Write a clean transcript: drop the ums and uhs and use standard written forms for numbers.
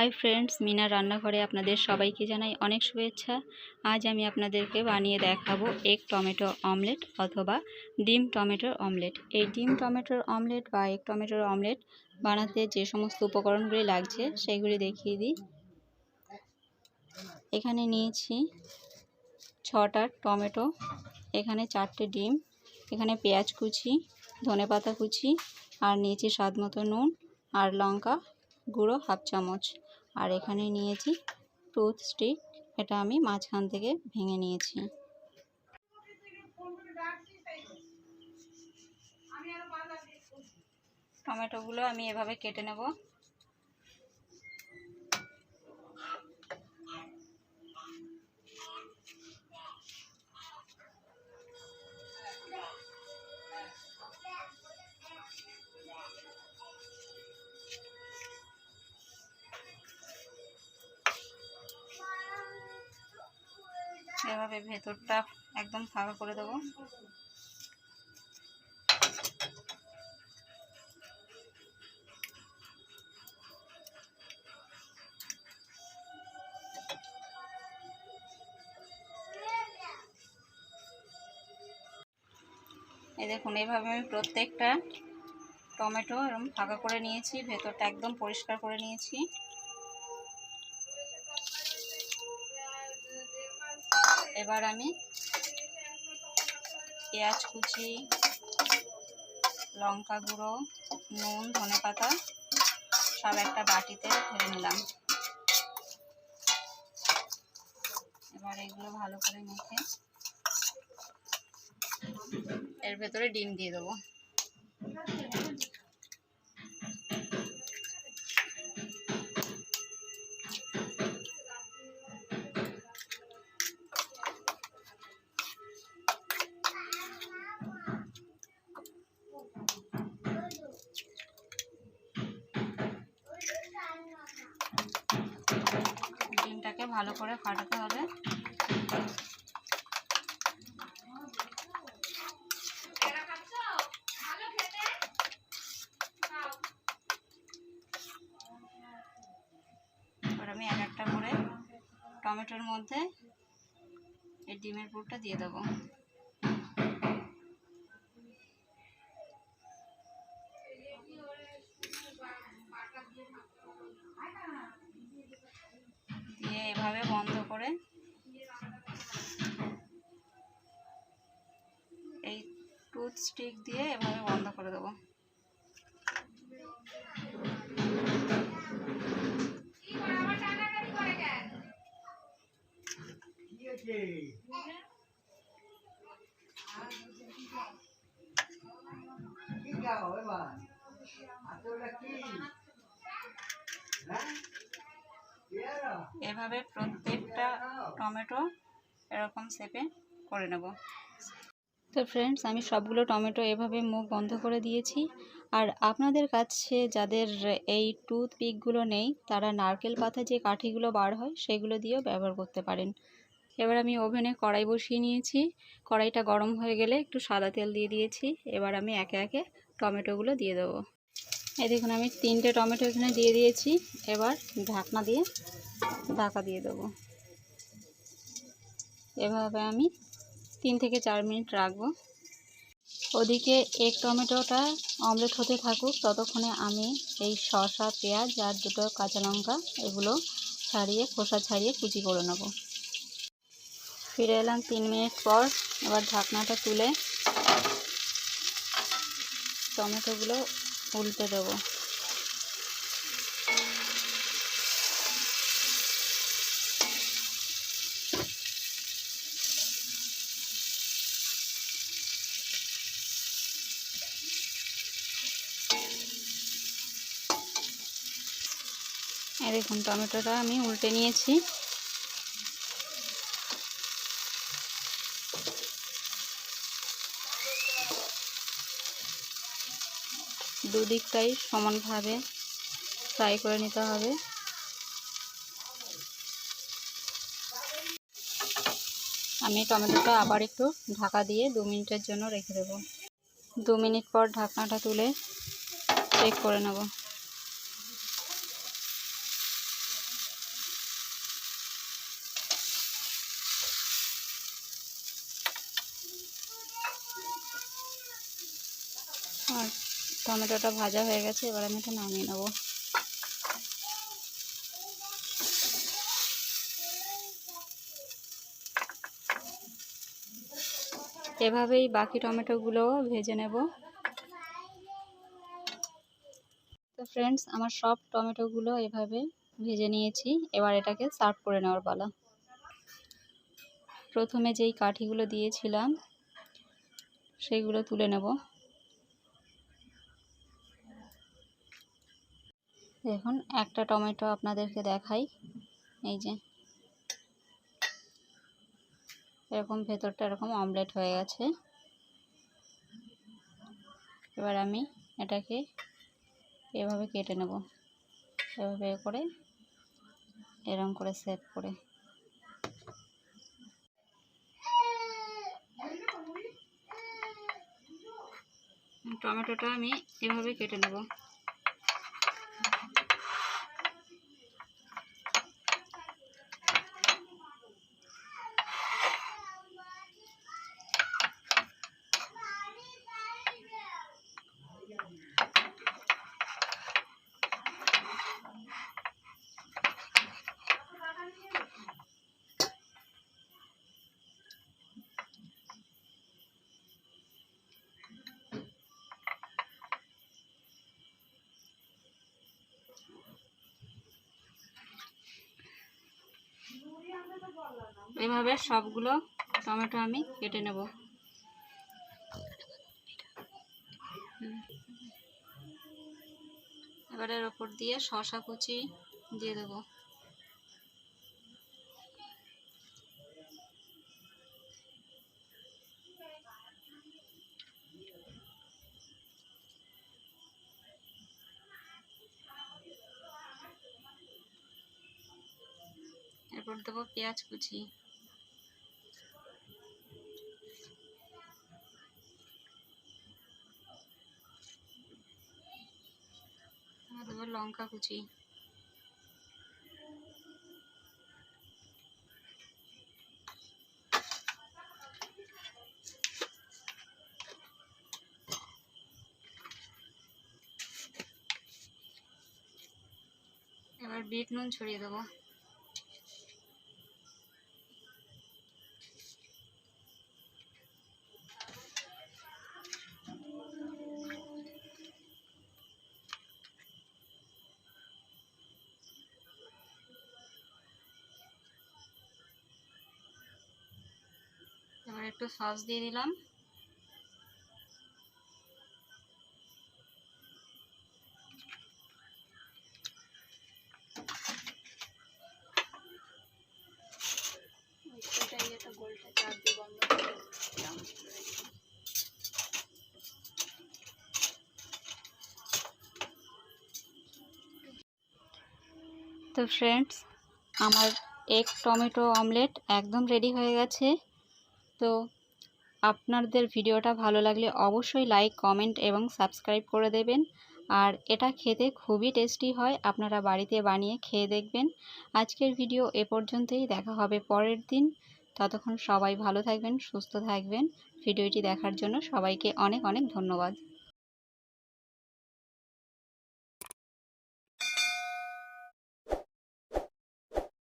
Hi friends, মিনার রান্নাঘরে আপনাদের সবাইকে জানাই অনেক শুভেচ্ছা। আজ আমি আপনাদেরকে বানিয়ে দেখাবো এগ টমেটো অমলেট অথবা ডিম টমেটোর অমলেট। এই ডিম টমেটোর অমলেট বা এগ টমেটোর অমলেট বানাতে যে সমস্ত উপকরণগুলি লাগছে সেগুলি দেখিয়ে দিই। এখানে নিয়েছি 6টা টমেটো, এখানে 4টে ডিম, এখানে পেঁয়াজ কুচি, ধনেপাতা কুচি, আর নিয়েছি স্বাদ মতো নুন আর লঙ্কা গুঁড়ো 1/2 চামচ। আর এখানে নিয়েছি টুথ স্টিক, এটা আমি মাঝখান থেকে ভেঙে নিয়েছি। টমেটোগুলো আমি এভাবে কেটে নেব। এভাবে ভেতরটা একদম ফাঁকা করে দেবো। এই দেখুন, এইভাবে আমি প্রত্যেকটা টমেটো এরকম ফাঁকা করে নিয়েছি, ভেতরটা একদম পরিষ্কার করে নিয়েছি। এবার আমি পেঁয়াজ কুচি, লঙ্কা গুঁড়ো, নুন, ধনেপাতা সব একটা বাটিতে ঢেলে নিলাম। এবার এগুলো ভালো করে মেখে এর ভেতরে ডিম দিয়ে দেবো। ডিমটাকে ভালো করে ফাটাতে হবে। এবার আমি এক একটা করে টমেটোর মধ্যে এই ডিমের পুরটা দিয়ে দেবো। দিয়ে এভাবে বন্ধ করে এই টুথ স্টিক দিয়ে এভাবে বন্ধ করে দেবো। এভাবে প্রত্যেকটা টমেটো এরকম শেপে করে নেব। তো ফ্রেন্ডস, আমি সবগুলো টমেটো এভাবে মুখ বন্ধ করে দিয়েছি। আর আপনাদের কাছে যাদের এই টুথ পিকগুলো নেই তারা নারকেল পাতা যে কাঠিগুলো বার হয় সেগুলো দিয়েও ব্যবহার করতে পারেন। এবার আমি ওভেনে কড়াই বসিয়ে নিয়েছি। কড়াইটা গরম হয়ে গেলে একটু সাদা তেল দিয়ে দিয়েছি। এবার আমি একে একে টমেটোগুলো দিয়ে দেবো। এই দেখুন, আমি 3টে টমেটো এখানে দিয়ে দিয়েছি। এবার ঢাকনা দিয়ে ঢাকা দিয়ে দেবো। এভাবে আমি 3 থেকে 4 মিনিট রাখবো। ওদিকে এগ টমেটোটা অমলেট হতে থাকুক, ততক্ষণে আমি এই শসা, পেঁয়াজ আর 2টো কাঁচা লঙ্কা এগুলো ছাড়িয়ে খোসা ছাড়িয়ে কুচি করে নেব। ফিরে এলাম 3 মিনিট পর। এবার ঢাকনাটা তুলে টমেটোগুলো উল্টে দেবো। এই দেখুন, টমেটোটা আমি উল্টে নিয়েছি। দুদিকটাই সমানভাবে ফ্রাই করে নিতে হবে। আমি টমেটোটা আবার একটু ঢাকা দিয়ে 2 মিনিটের জন্য রেখে দেব। 2 মিনিট পর ঢাকনাটা তুলে চেক করে নেব। আর টমেটোটা ভাজা হয়ে গেছে, এবার আমি এটা নামিয়ে নেব। এভাবেই বাকি টমেটোগুলোও ভেজে নেব। তো ফ্রেন্ডস, আমার সব টমেটোগুলো এভাবে ভেজে নিয়েছি। এবার এটাকে সার্ভ করে নেওয়ার পালা। প্রথমে যেই কাঠিগুলো দিয়েছিলাম সেইগুলো তুলে নেব। দেখুন, একটা টমেটো আপনাদেরকে দেখাই, এই যে এরকম ভেতরটা এরকম অমলেট হয়ে গেছে। এবার আমি এটাকে এভাবে কেটে নেব, এভাবে করে এরকম করে সেট করে। টমেটোটা আমি এভাবে কেটে নেব। এভাবে সবগুলো টমেটো আমি কেটে নেব। এবার এর ওপর দিয়ে শসা কুচি দিয়ে দেব। এরপর দেবো পেঁয়াজ কুচি। দেবো লঙ্কা কুচি। এবার বিট নুন ছড়িয়ে দেবো। এবার একটু সস দিয়ে দিলাম। তো ফ্রেন্ডস, আমার এগ টমেটো অমলেট একদম রেডি হয়ে গেছে। তো আপনাদের ভিডিওটা ভালো লাগলে অবশ্যই লাইক, কমেন্ট এবং সাবস্ক্রাইব করে দেবেন। আর এটা খেতে খুবই টেস্টি হয়, আপনারা বাড়িতে বানিয়ে খেয়ে দেখবেন। আজকের ভিডিও এ পর্যন্তই, দেখা হবে পরের দিন। ততক্ষণ সবাই ভালো থাকবেন, সুস্থ থাকবেন। ভিডিওটি দেখার জন্য সবাইকে অনেক অনেক ধন্যবাদ।